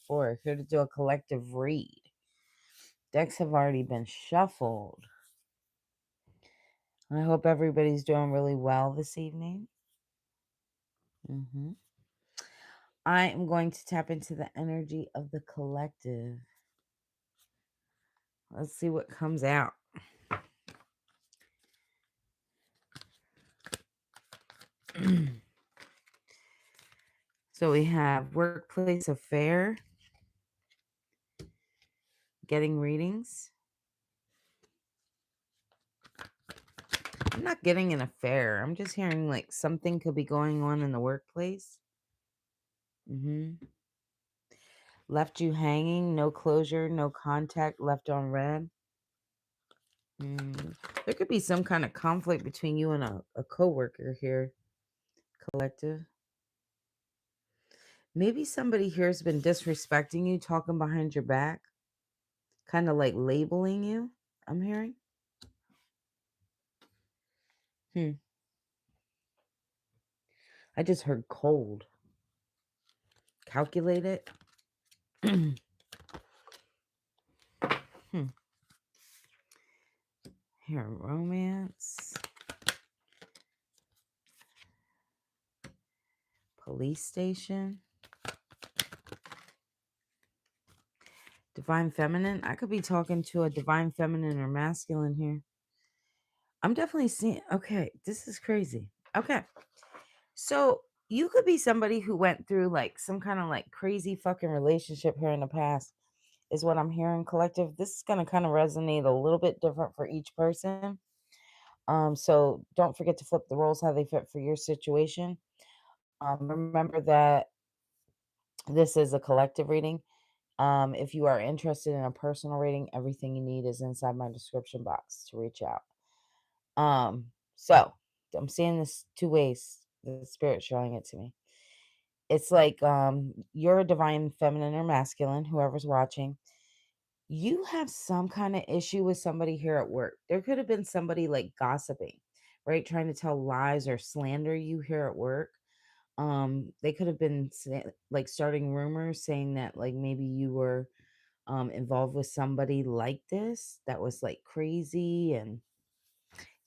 DF-Empress444, here to do a collective read. Decks have already been shuffled. I hope everybody's doing really well this evening. I am going to tap into the energy of the collective. Let's see what comes out. So we have workplace affair, getting readings. I'm not getting an affair. I'm just hearing like something could be going on in the workplace. Left you hanging, no closure, no contact, left on red. There could be some kind of conflict between you and a coworker here, collective. Maybe somebody here has been disrespecting you, talking behind your back, kind of like labeling you, I'm hearing. I just heard cold. Calculated. Here, romance. Police station. Divine feminine. I could be talking to a divine feminine or masculine here. I'm definitely seeing. Okay, this is crazy. Okay. So you could be somebody who went through like some kind of like crazy fucking relationship here in the past, is what I'm hearing, collective. This is going to kind of resonate a little bit different for each person. So don't forget to flip the roles how they fit for your situation. Remember that this is a collective reading. If you are interested in a personal reading, everything you need is inside my description box to reach out. So I'm seeing this two ways. The spirit showing it to me. It's like you're a divine feminine or masculine, whoever's watching. You have some kind of issue with somebody here at work. There could have been somebody like gossiping, right? Trying to tell lies or slander you here at work. They could have been like starting rumors saying that like maybe you were involved with somebody like this that was like crazy. And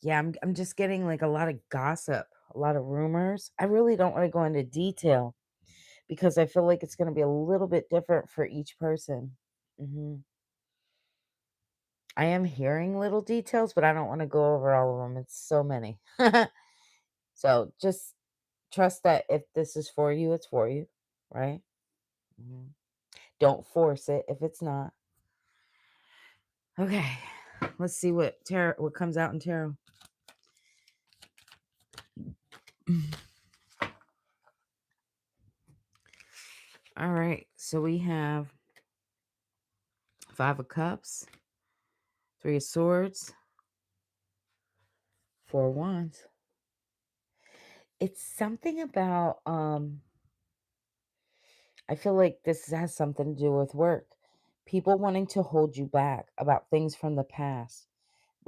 yeah, I'm just getting like a lot of gossip, a lot of rumors. I really don't want to go into detail because I feel like it's going to be a little bit different for each person. I am hearing little details, but I don't want to go over all of them. It's so many. So just trust that if this is for you, it's for you, right? Don't force it if it's not. Okay, let's see what comes out in tarot. All right, so we have 5 of Cups, 3 of Swords, 4 of Wands. It's something about I feel like this has something to do with work. People wanting to hold you back about things from the past,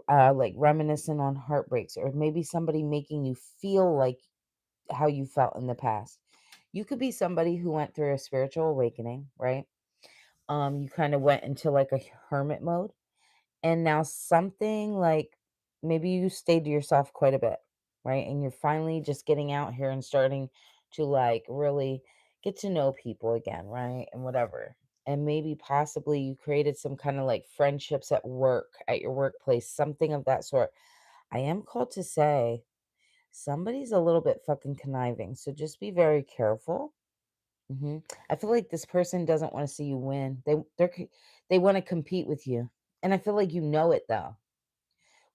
like reminiscing on heartbreaks, or maybe somebody making you feel like how you felt in the past. You could be somebody who went through a spiritual awakening, right? You kind of went into like a hermit mode, and now something like maybe you stayed to yourself quite a bit, right? And you're finally just getting out here and starting to like really get to know people again, right? And whatever. And maybe possibly you created some kind of like friendships at work, at your workplace, something of that sort. I am called to say somebody's a little bit fucking conniving. So just be very careful. I feel like this person doesn't want to see you win. They want to compete with you. And I feel like you know it though.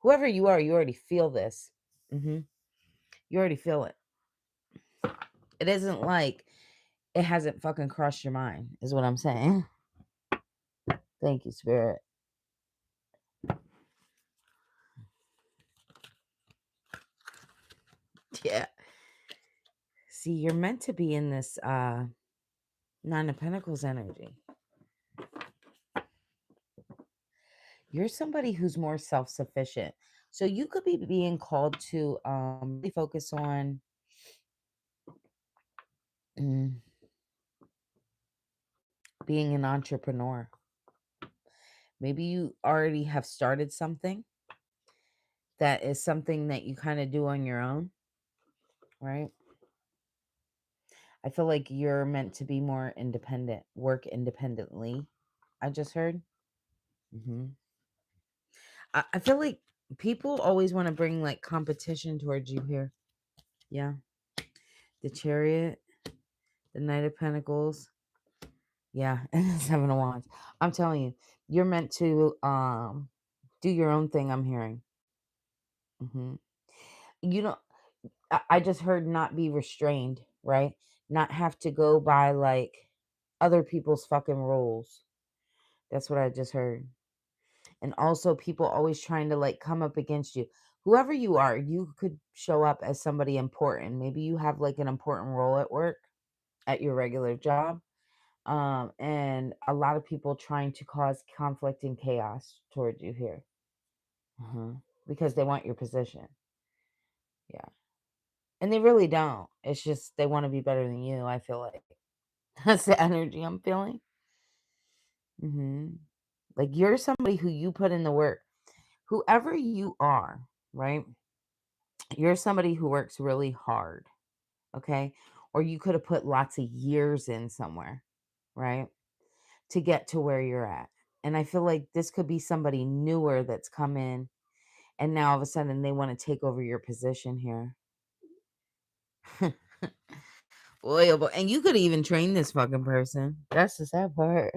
Whoever you are, you already feel this. You already feel it. It isn't like it hasn't fucking crossed your mind, is what I'm saying. Thank you, Spirit. Yeah. See, you're meant to be in this 9 of Pentacles energy. You're somebody who's more self-sufficient. So you could be being called to really focus on being an entrepreneur. Maybe you already have started something that is something that you kind of do on your own, right? I feel like you're meant to be more independent, work independently. I just heard. I feel like people always want to bring like competition towards you here. Yeah. The Chariot, the Knight of Pentacles. Yeah. And the Seven of Wands. I'm telling you, you're meant to do your own thing, I'm hearing. You know, I just heard not be restrained, right? Not have to go by like other people's fucking rules. That's what I just heard. And also people always trying to like come up against you. Whoever you are, you could show up as somebody important. Maybe you have like an important role at work, at your regular job. And a lot of people trying to cause conflict and chaos towards you here. Because they want your position. Yeah. And they really don't. It's just they want to be better than you, I feel like. That's the energy I'm feeling. Like you're somebody who you put in the work. Whoever you are, right? You're somebody who works really hard, okay? Or you could have put lots of years in somewhere, right? To get to where you're at. And I feel like this could be somebody newer that's come in and now all of a sudden they want to take over your position here. Boy, oh boy. And you could even train this fucking person. That's the sad part.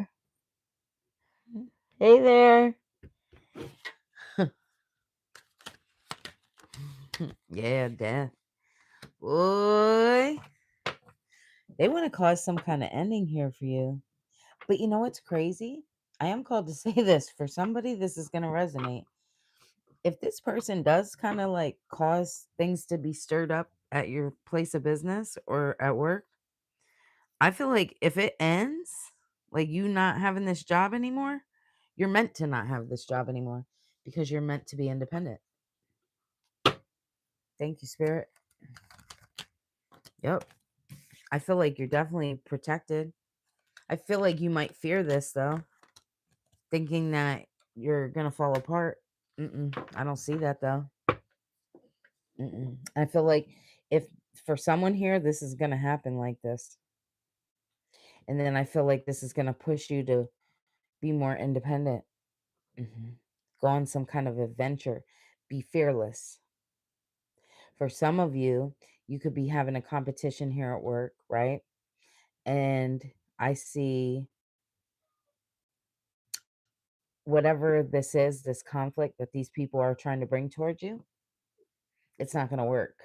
Hey there. Yeah, death. Boy. They want to cause some kind of ending here for you. But you know what's crazy? I am called to say this. For somebody, this is going to resonate. If this person does kind of like cause things to be stirred up at your place of business or at work, I feel like if it ends, like you not having this job anymore, you're meant to not have this job anymore because you're meant to be independent. Thank you, Spirit. Yep. I feel like you're definitely protected. I feel like you might fear this though, thinking that you're going to fall apart. I don't see that though. I feel like if for someone here, this is going to happen like this. And then I feel like this is going to push you to be more independent. Go on some kind of adventure. Be fearless. For some of you, you could be having a competition here at work, right? And I see whatever this is, this conflict that these people are trying to bring towards you, it's not going to work.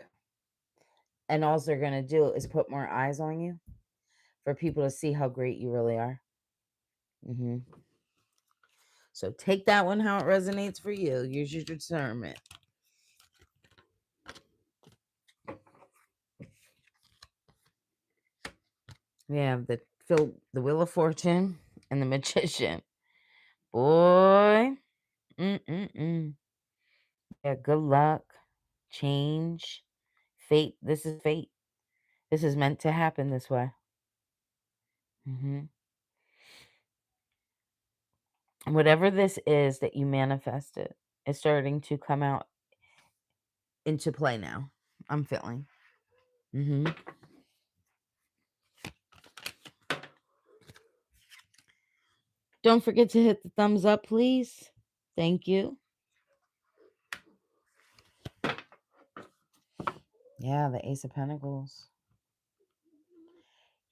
And all they're going to do is put more eyes on you for people to see how great you really are. So take that one how it resonates for you. Use your discernment. We have the Wheel of Fortune and the Magician. Boy. Yeah, good luck. Change. Fate. This is fate. This is meant to happen this way. Whatever this is that you manifested is starting to come out into play now. I'm feeling. Don't forget to hit the thumbs up, please. Thank you. Yeah, the Ace of Pentacles.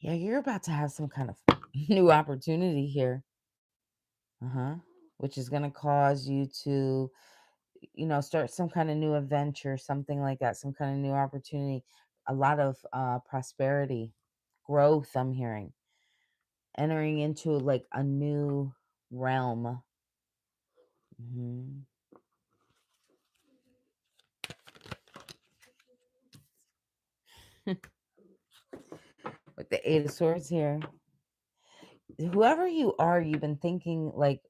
Yeah, you're about to have some kind of new opportunity here. Which is going to cause you to, start some kind of new adventure, something like that, some kind of new opportunity, a lot of prosperity, growth, I'm hearing. Entering into like a new realm. With the Eight of Swords here. Whoever you are, you've been thinking like,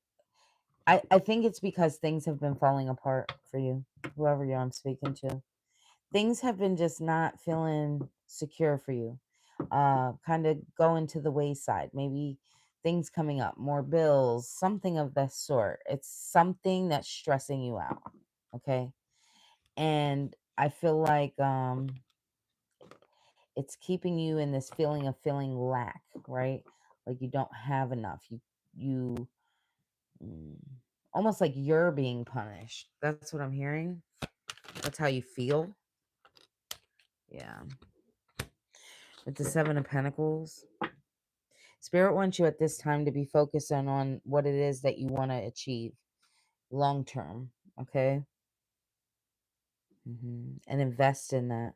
I think it's because things have been falling apart for you, whoever you're I'm speaking to. Things have been just not feeling secure for you. Kind of going to the wayside. Maybe things coming up, more bills, something of that sort. It's something that's stressing you out. Okay. And I feel like it's keeping you in this feeling of feeling lack, right? Like you don't have enough. You mm, almost like you're being punished. That's what I'm hearing. That's how you feel. Yeah. With the Seven of Pentacles. Spirit wants you at this time to be focusing on what it is that you want to achieve long term. Okay. And invest in that.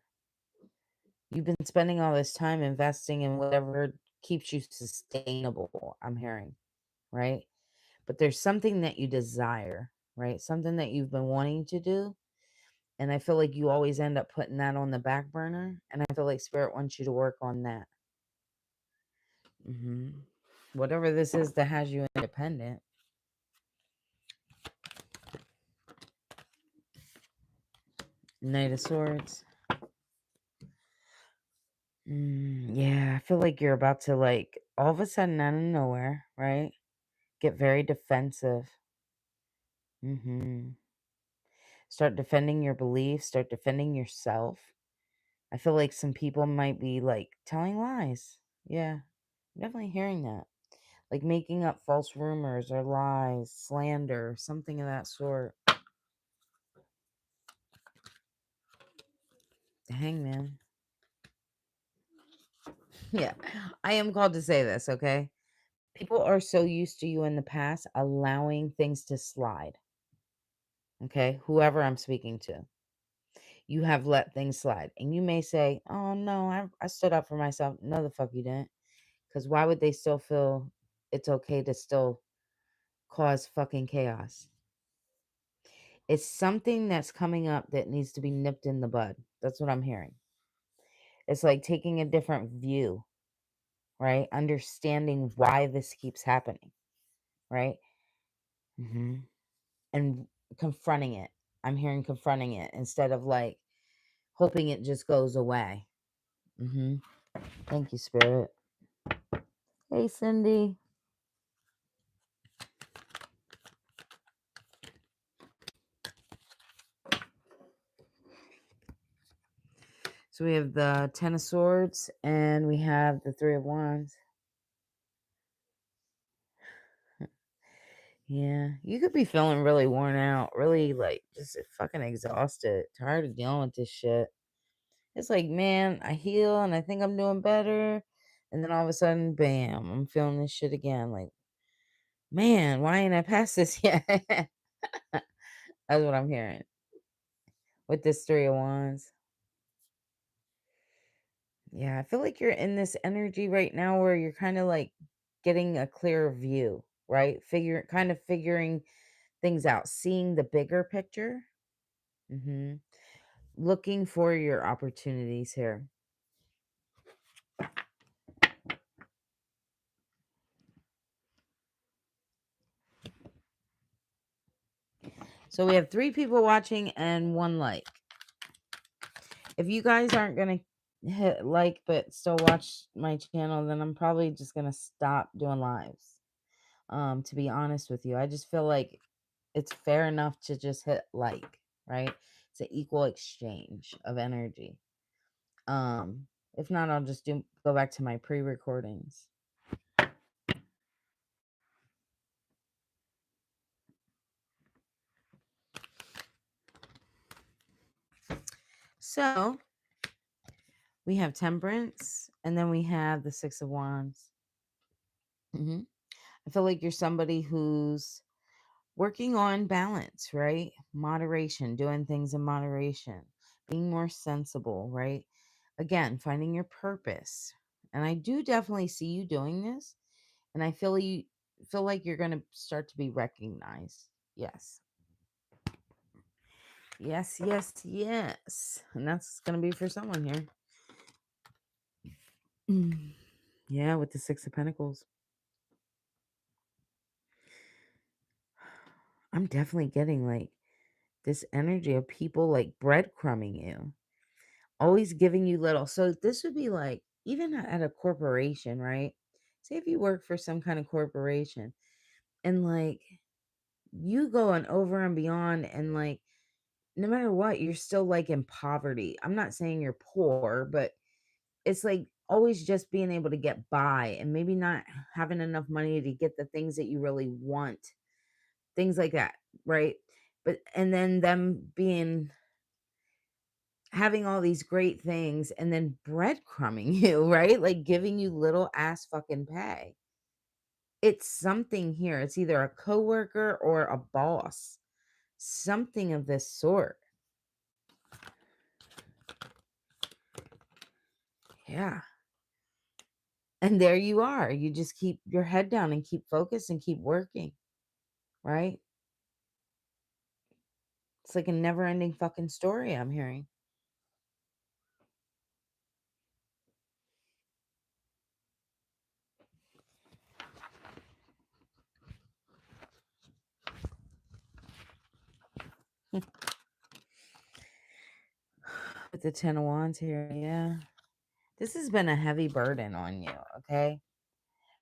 You've been spending all this time investing in whatever keeps you sustainable, I'm hearing, right? But there's something that you desire, right? Something that you've been wanting to do. And I feel like you always end up putting that on the back burner. And I feel like Spirit wants you to work on that. Whatever this is that has you independent. Knight of Swords. Yeah, I feel like you're about to, like, all of a sudden out of nowhere, right? Get very defensive. Start defending your beliefs, start defending yourself. I feel like some people might be, like, telling lies. Yeah, I'm definitely hearing that. Like making up false rumors or lies, slander, something of that sort. The Hangman. Yeah, I am called to say this, okay? People are so used to you in the past allowing things to slide. Okay, whoever I'm speaking to, you have let things slide. And you may say, oh no, I stood up for myself. No, the fuck you didn't. Because why would they still feel it's okay to still cause fucking chaos? It's something that's coming up that needs to be nipped in the bud. That's what I'm hearing. It's like taking a different view, right? Understanding why this keeps happening, right? And confronting it. I'm hearing confronting it instead of like hoping it just goes away. Thank you, Spirit. Hey, Cindy. So we have the Ten of Swords and we have the Three of Wands. Yeah, you could be feeling really worn out, really like just fucking exhausted, tired of dealing with this shit. It's like, man, I heal and I think I'm doing better. And then all of a sudden, bam, I'm feeling this shit again. Like, man, why ain't I past this yet? That's what I'm hearing with this Three of Wands. Yeah, I feel like you're in this energy right now where you're kind of like getting a clearer view, right? Figuring things out, seeing the bigger picture. Looking for your opportunities here. So we have 3 people watching and 1 like. If you guys aren't going to hit like but still watch my channel, then I'm probably just going to stop doing lives. To be honest with you, I just feel like it's fair enough to just hit like, right? It's an equal exchange of energy. If not, I'll just go back to my pre-recordings. So we have Temperance, and then we have the Six of Wands. I feel like you're somebody who's working on balance, right? Moderation, doing things in moderation, being more sensible, right? Again, finding your purpose. And I do definitely see you doing this, and I feel like you're going to start to be recognized. Yes. Yes, yes, yes. And that's going to be for someone here. Yeah, with the Six of Pentacles. I'm definitely getting like this energy of people like breadcrumbing you, always giving you little. So this would be like, even at a corporation, right? say if you work for some kind of corporation and like you going over and beyond and like no matter what, you're still like in poverty. I'm not saying you're poor, but it's like always just being able to get by and maybe not having enough money to get the things that you really want, things like that, right? But and then them being having all these great things and then breadcrumbing you, right? Like giving you little ass fucking pay. It's something here. It's either a coworker or a boss, something of this sort. Yeah. And there you are. You just keep your head down and keep focused and keep working, right? It's like a never ending fucking story I'm hearing. With the 10 of Wands here, yeah. This has been a heavy burden on you, okay?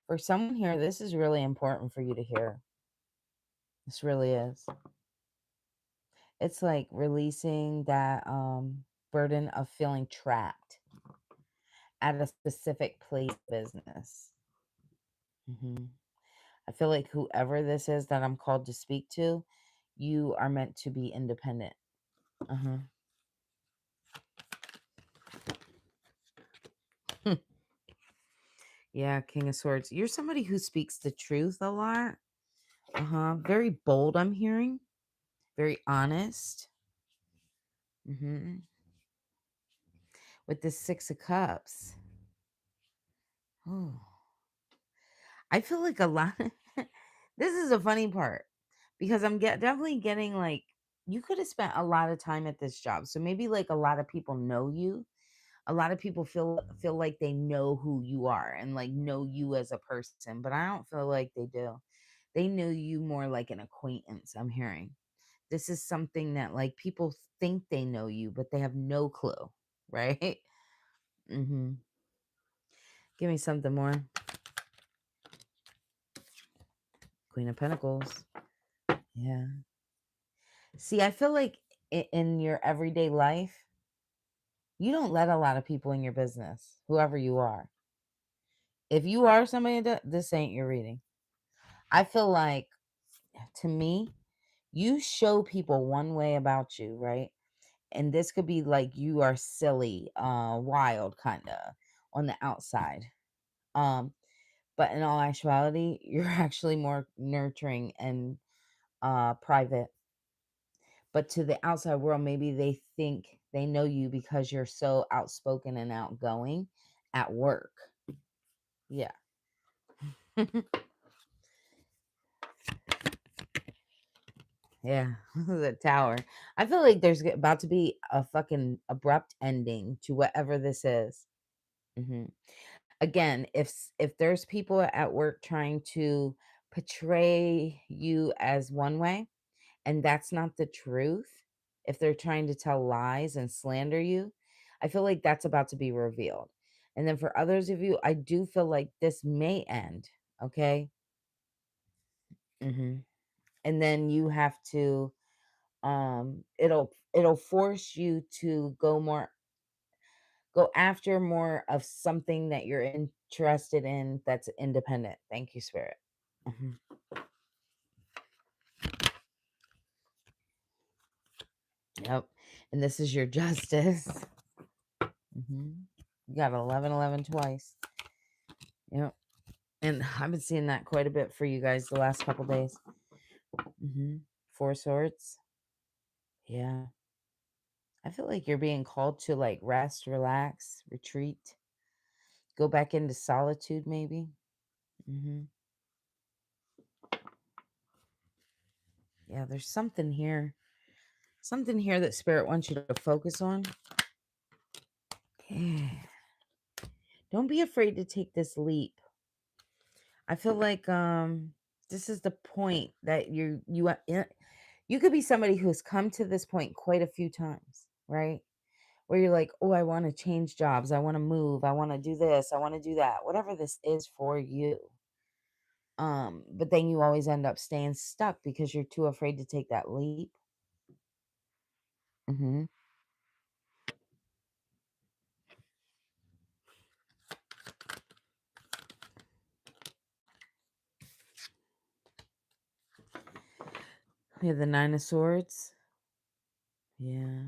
For someone here, this is really important for you to hear. This really is. It's like releasing that burden of feeling trapped at a specific place of business. I feel like whoever this is that I'm called to speak to, you are meant to be independent. Uh-huh. Yeah, King of Swords. You're somebody who speaks the truth a lot. Uh-huh. Very bold, I'm hearing. Very honest. With the Six of Cups. Oh. I feel like a lot this is a funny part because I'm definitely getting like you could have spent a lot of time at this job. So maybe like a lot of people know you. A lot of people feel like they know who you are and like know you as a person, but I don't feel like they do. They know you more like an acquaintance, I'm hearing. This is something that like people think they know you, but they have no clue, right? Mhm. Give me something more. Queen of Pentacles. Yeah. See, I feel like in your everyday life, you don't let a lot of people in your business, whoever you are. If you are somebody that this ain't your reading. I feel like to me, you show people one way about you, right? And this could be like you are silly, wild kind of on the outside. Um, but in all actuality, you're actually more nurturing and private. But to the outside world, maybe they think they know you because you're so outspoken and outgoing at work. Yeah. Yeah. The tower. I feel like there's about to be a fucking abrupt ending to whatever this is. hmm Again, if there's people at work trying to portray you as one way, and that's not the truth, if they're trying to tell lies and slander you, I feel like that's about to be revealed. And then for others of you, I do feel like this may end, okay? hmm And then you have to it'll force you to go after more of something that you're interested in that's independent. Thank you, Spirit. Mhm. Yep. And this is your justice. You got 1111 twice. Yep. And I've been seeing that quite a bit for you guys the last couple days. Four swords. Yeah. I feel like you're being called to like rest, relax, retreat, go back into solitude, maybe. hmm Yeah, there's something here that Spirit wants you to focus on. Okay. Don't be afraid to take this leap. I feel like this is the point that you could be somebody who's come to this point quite a few times, right? where you're like, oh, I want to change jobs. I want to move. I want to do this. I want to do that. Whatever this is for you. But then you always end up staying stuck because you're too afraid to take that leap. Mm-hmm. We have the Nine of Swords. Yeah.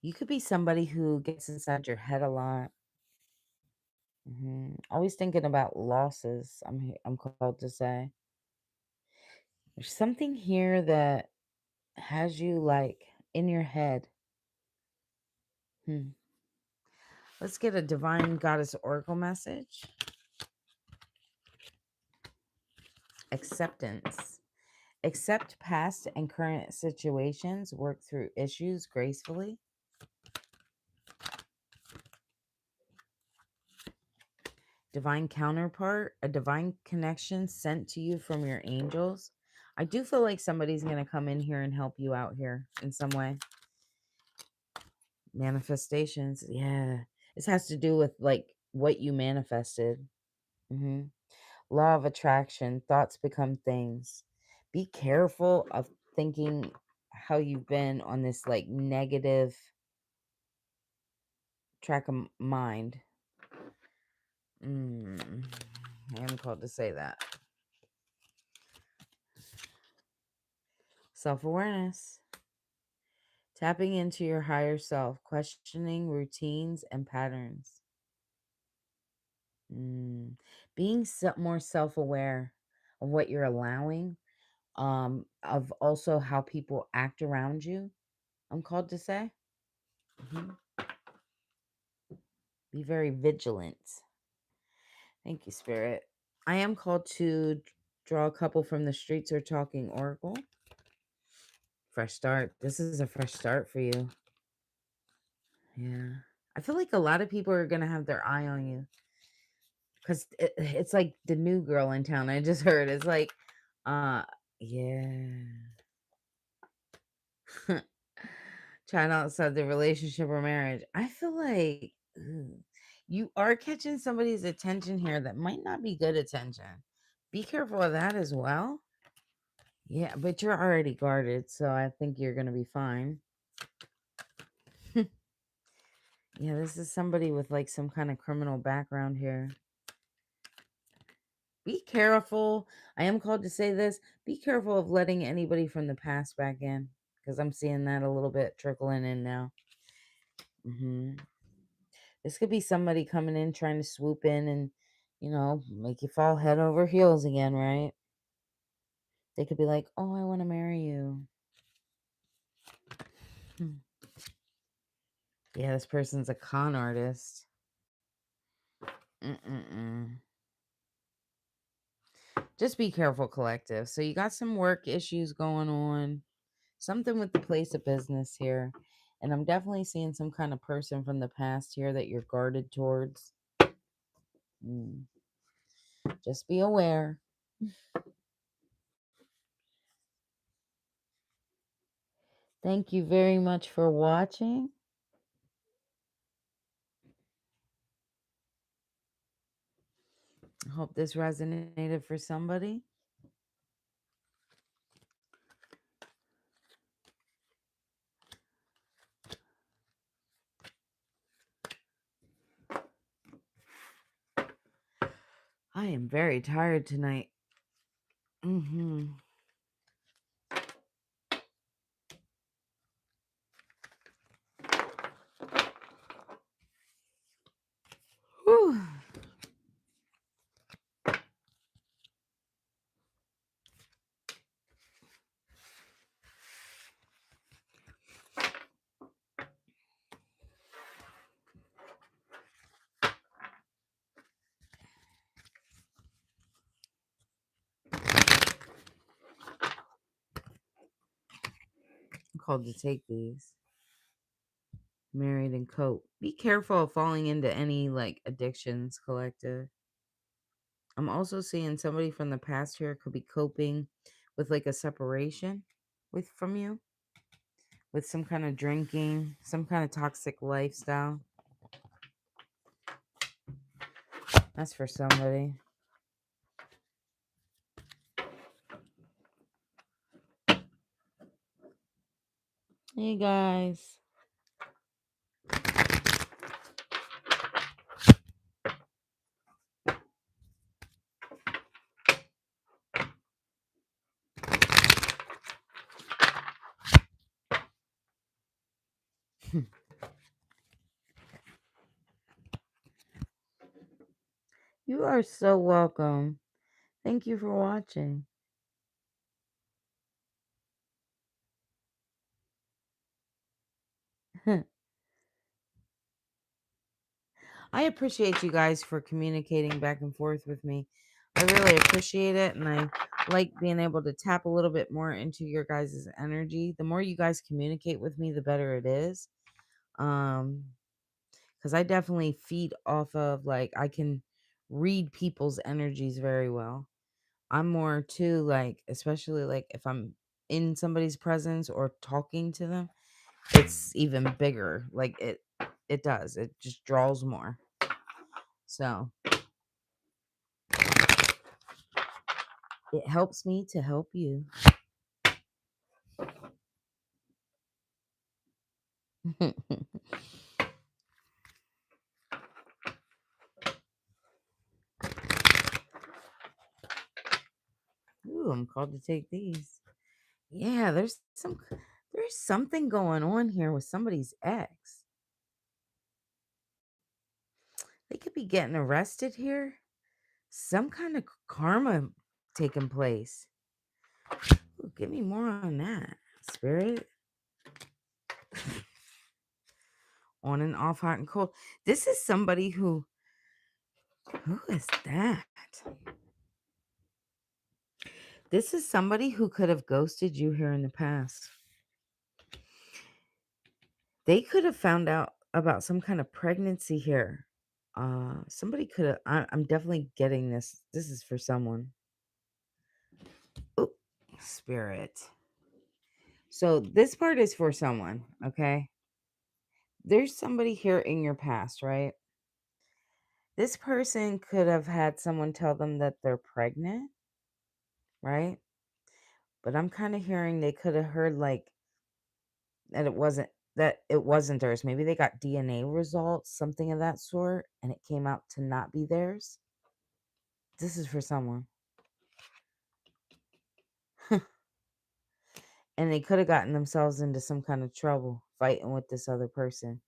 You could be somebody who gets inside your head a lot. Always thinking about losses. I'm called to say. There's something here that has you like in your head. Let's get a divine goddess oracle message. Acceptance. Accept past and current situations. Work through issues gracefully. Divine counterpart. A divine connection sent to you from your angels. I do feel like somebody's going to come in here and help you out here in some way. Manifestations. Yeah. This has to do with like what you manifested. Law of attraction. Thoughts become things. Be careful of thinking how you've been on this like negative track of mind. I am called to say that. Self-awareness. Tapping into your higher self, questioning routines and patterns. Being more self-aware of what you're allowing, of also how people act around you, I'm called to say. Be very vigilant. Thank you, Spirit. I am called to draw a couple from the Streets Are Talking Oracle. Fresh start. This is a fresh start for you. Yeah. I feel like a lot of people are going to have their eye on you. Because it's like the new girl in town. I just heard. It's like, yeah. Trying outside the relationship or marriage. I feel like you are catching somebody's attention here that might not be good attention. Be careful of that as well. Yeah, but you're already guarded, so I think you're going to be fine. Yeah, this is somebody with like some kind of criminal background here. Be careful. I am called to say this. Be careful of letting anybody from the past back in, because I'm seeing that a little bit trickling in now. This could be somebody coming in trying to swoop in and, make you fall head over heels again, right? They could be like, oh, I want to marry you. Yeah, this person's a con artist. Just be careful, collective. So you got some work issues going on. Something with the place of business here. And I'm definitely seeing some kind of person from the past here that you're guarded towards. Just be aware. Thank you very much for watching. I hope this resonated for somebody. I am very tired tonight. Whew. I'm called to take these. Married and cope. Be careful of falling into any like addictions, collective. I'm also seeing somebody from the past here could be coping with like a separation from you, with some kind of drinking, some kind of toxic lifestyle. That's for somebody. Hey guys. You are so welcome. Thank you for watching. I appreciate you guys for communicating back and forth with me. I really appreciate it, and I like being able to tap a little bit more into your guys' energy. The more you guys communicate with me, the better it is. Because I definitely feed off of, like, I can read people's energies very well. I'm more too, like, especially like if I'm in somebody's presence or talking to them, it's even bigger. Like it does. It just draws more. So it helps me to help you. Ooh, I'm called to take these. Yeah, there's something going on here with somebody's ex. They could be getting arrested here. Some kind of karma taking place. Ooh, give me more on that, Spirit. On and off, hot and cold. This is somebody who is that? This is somebody who could have ghosted you here in the past. They could have found out about some kind of pregnancy here. Somebody could have. I'm definitely getting this. This is for someone. Oh, Spirit. So this part is for someone, okay? There's somebody here in your past, right? This person could have had someone tell them that they're pregnant, right? But I'm kind of hearing they could have heard like that it wasn't theirs. Maybe they got DNA results, something of that sort, and it came out to not be theirs. This is for someone. And they could have gotten themselves into some kind of trouble fighting with this other person.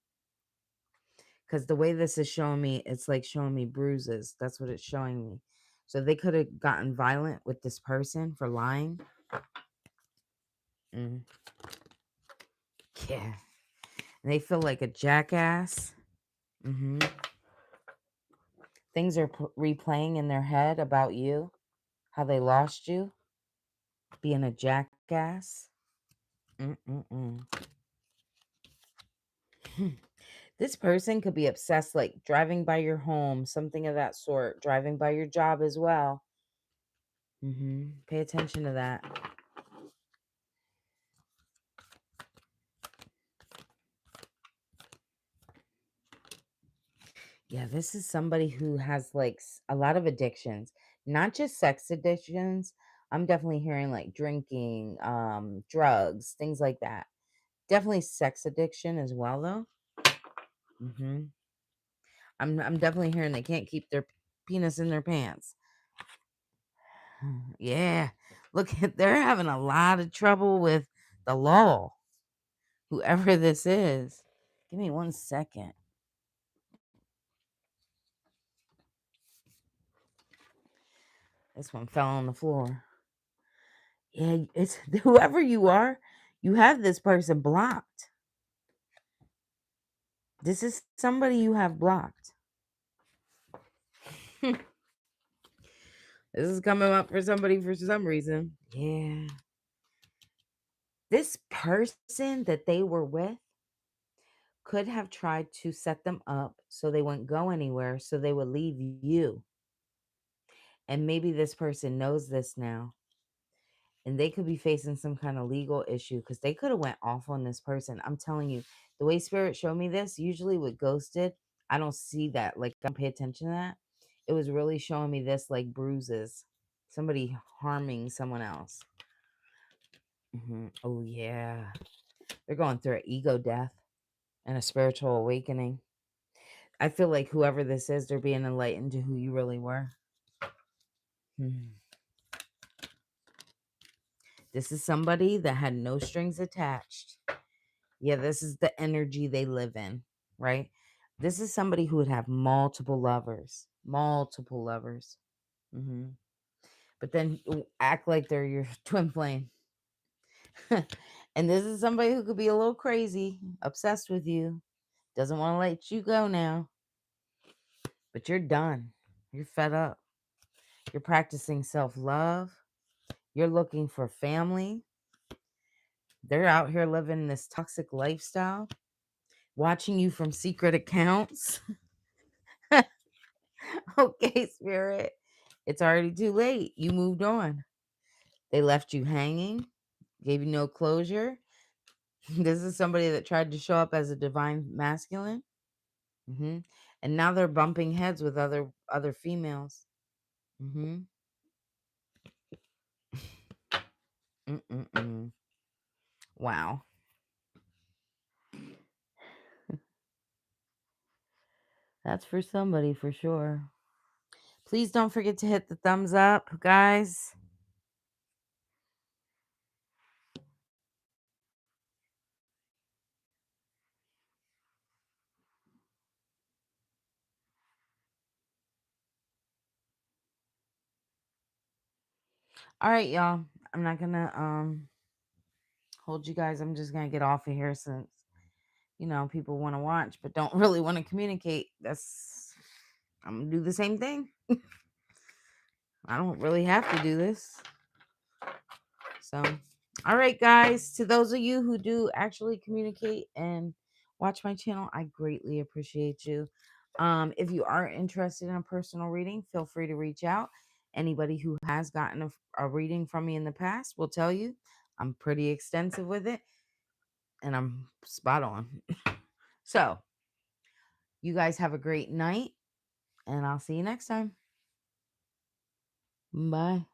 Because the way this is showing me, it's like showing me bruises. That's what it's showing me. So they could have gotten violent with this person for lying. Mm. Yeah. And they feel like a jackass. Mm-hmm. Things are replaying in their head about you, how they lost you, being a jackass. Mm-mm-mm. This person could be obsessed, like driving by your home, something of that sort, driving by your job as well. Pay attention to that. Yeah, this is somebody who has like a lot of addictions, not just sex addictions. I'm definitely hearing like drinking, drugs, things like that. Definitely sex addiction as well, though. hmm I'm definitely hearing they can't keep their penis in their pants. Yeah, look, they're having a lot of trouble with the law. Whoever this is, give me 1 second. This one fell on the floor. Yeah, it's whoever you are, you have this person blocked. This is somebody you have blocked. This is coming up for somebody for some reason. Yeah. This person that they were with could have tried to set them up so they wouldn't go anywhere, so they would leave you. And maybe this person knows this now. and they could be facing some kind of legal issue because they could have went off on this person. I'm telling you, the way spirit showed me this, usually with ghosted, I don't see that. Like, I don't pay attention to that. It was really showing me this, like bruises, somebody harming someone else. Oh yeah, they're going through an ego death and a spiritual awakening. I feel like whoever this is, they're being enlightened to who you really were. This is somebody that had no strings attached. Yeah, this is the energy they live in, right? This is somebody who would have multiple lovers, multiple lovers. But then act like they're your twin flame. And this is somebody who could be a little crazy, obsessed with you, doesn't want to let you go now. But you're done. You're fed up. You're practicing self love. You're looking for family. They're out here living this toxic lifestyle, watching you from secret accounts. Okay, spirit. It's already too late. You moved on. They left you hanging, gave you no closure. This is somebody that tried to show up as a divine masculine. And now they're bumping heads with other females. Mm-hmm. Mm-mm-mm. Wow. That's for somebody for sure. Please don't forget to hit the thumbs up, guys. All right, y'all. I'm not gonna hold you guys. I'm just gonna get off of here since people want to watch but don't really want to communicate. I'm gonna do the same thing. I don't really have to do this. So, all right, guys, to those of you who do actually communicate and watch my channel, I greatly appreciate you. If you are interested in a personal reading, feel free to reach out. Anybody who has gotten a reading from me in the past will tell you I'm pretty extensive with it and I'm spot on. So, you guys have a great night and I'll see you next time. Bye.